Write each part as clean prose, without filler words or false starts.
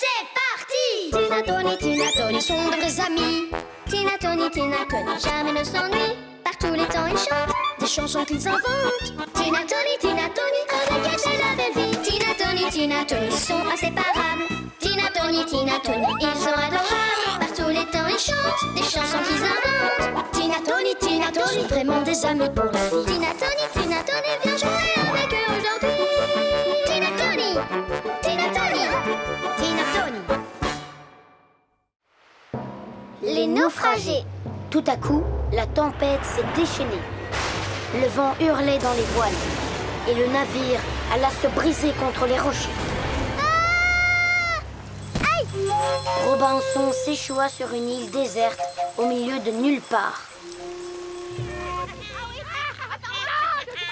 c'est parti! Tina, Tony sont de vrais amis. Tina, Tony, jamais ne s'ennuient. Par tous les temps, ils chantent des chansons qu'ils inventent. Tina, Tony, avec elle, c'est la belle vie. Tina, Tony, ils sont inséparables. Tina, Tony, ils sont adorables. Par tous les temps, ils chantent des chansons qu'ils inventent. Tina, Tony, sont vraiment des amis pour la vie. Tina, Tony, viens jouer avec eux aujourd'hui. Tina, Tony. Les naufragés. Tout à coup, la tempête s'est déchaînée. Le vent hurlait dans les voiles et le navire alla se briser contre les rochers. Aïe! Robinson s'échoua sur une île déserte au milieu de nulle part.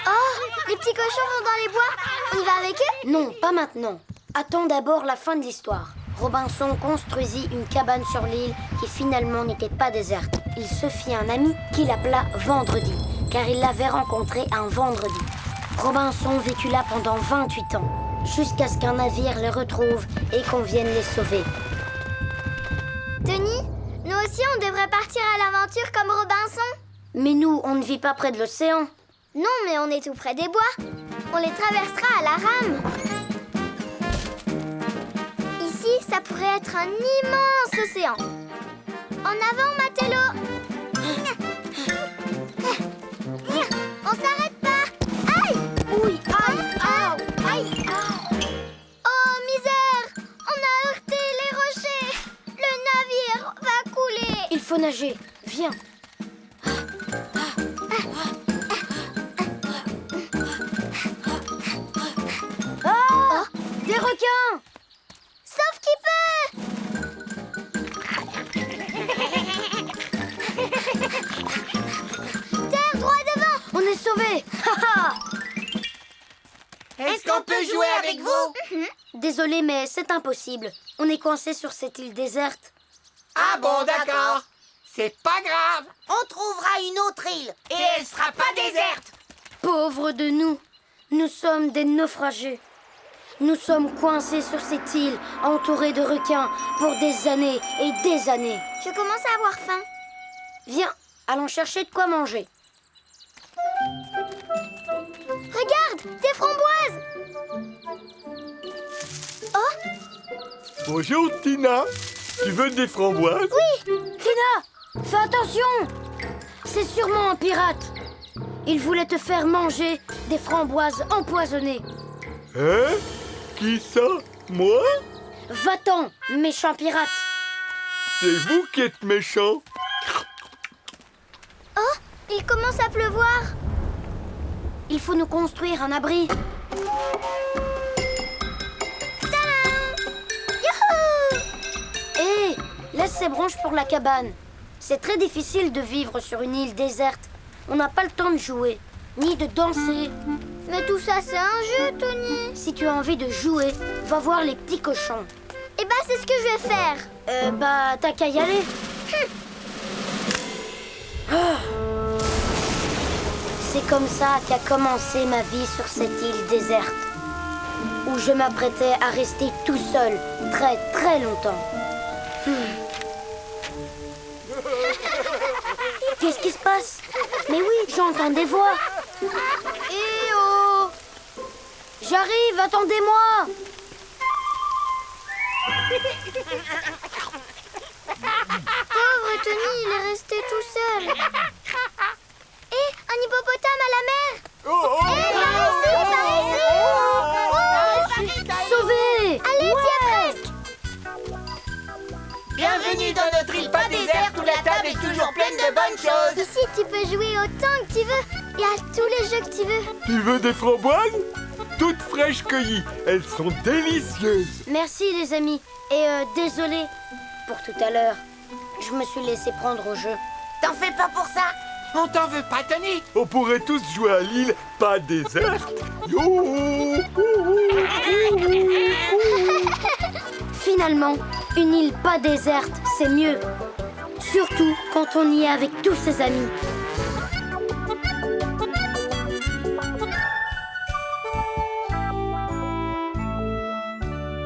Oh, les petits cochons vont dans les bois. On y va avec eux? Non, pas maintenant. Attends d'abord la fin de l'histoire. Robinson construisit une cabane sur l'île qui finalement n'était pas déserte. Il se fit un ami qu'il appela Vendredi, car il l'avait rencontré un vendredi. Robinson vécut là pendant 28 ans, jusqu'à ce qu'un navire les retrouve et qu'on vienne les sauver. Tony, nous aussi on devrait partir à l'aventure comme Robinson. Mais nous, on ne vit pas près de l'océan. Non, mais on est tout près des bois. On les traversera à la rame. Ici, ça pourrait être un immense océan. En avant, Matello. On s'arrête pas. Aïe! Oui, aïe, Aïe! Oh, misère! On a heurté les rochers. Le navire va couler. il faut nager. Viens. Ah! Des requins! Sauf qui peut! Terre, droit devant! On est sauvés! Est-ce qu'on peut jouer avec vous? Désolé, mais c'est impossible. On est coincé sur cette île déserte. Ah bon, d'accord. C'est pas grave. On trouvera une autre île et elle sera pas déserte. Pauvres de nous, nous sommes des naufragés. Nous sommes coincés sur cette île, entourés de requins, pour des années et des années. Je commence à avoir faim. Viens, allons chercher de quoi manger. Regarde, des framboises! Bonjour Tina, tu veux des framboises? Oui! Tina, fais attention! C'est sûrement un pirate. Il voulait te faire manger des framboises empoisonnées. Hein? Qui ça? Moi? Va-t'en, méchant pirate! C'est vous qui êtes méchant. Oh, il commence à pleuvoir. Il faut nous construire un abri. Youhou! Hé, laisse ces branches pour la cabane. C'est très difficile de vivre sur une île déserte. On n'a pas le temps de jouer, ni de danser. Mais tout ça, c'est un jeu, Tony. Si tu as envie de jouer, va voir les petits cochons. Eh ben, c'est ce que je vais faire. T'as qu'à y aller. Ah. C'est comme ça qu'a commencé ma vie sur cette île déserte, où je m'apprêtais à rester tout seul très très longtemps. Qu'est-ce qui se passe? Mais oui, j'entends des voix. Eh oh! J'arrive, attendez-moi! Pauvre Tony, il est resté tout seul. Eh, un hippopotame à la mer. Oh, oh, Eh, par ici, Sauvé! Allez, t'y es presque. Bienvenue dans notre île pas déserte où la table est toujours pleine de bonnes choses. Ici, tu peux jouer autant que tu veux. Il y a tous les jeux que tu veux. tu veux des framboises? Toutes fraîches cueillies, elles sont délicieuses. Merci les amis. Et désolé pour tout à l'heure. Je me suis laissé prendre au jeu. T'en fais pas pour ça. On t'en veut pas, Tony. On pourrait tous jouer à l'île pas déserte. Youhou! Finalement, une île pas déserte, c'est mieux. Surtout quand on y est avec tous ses amis.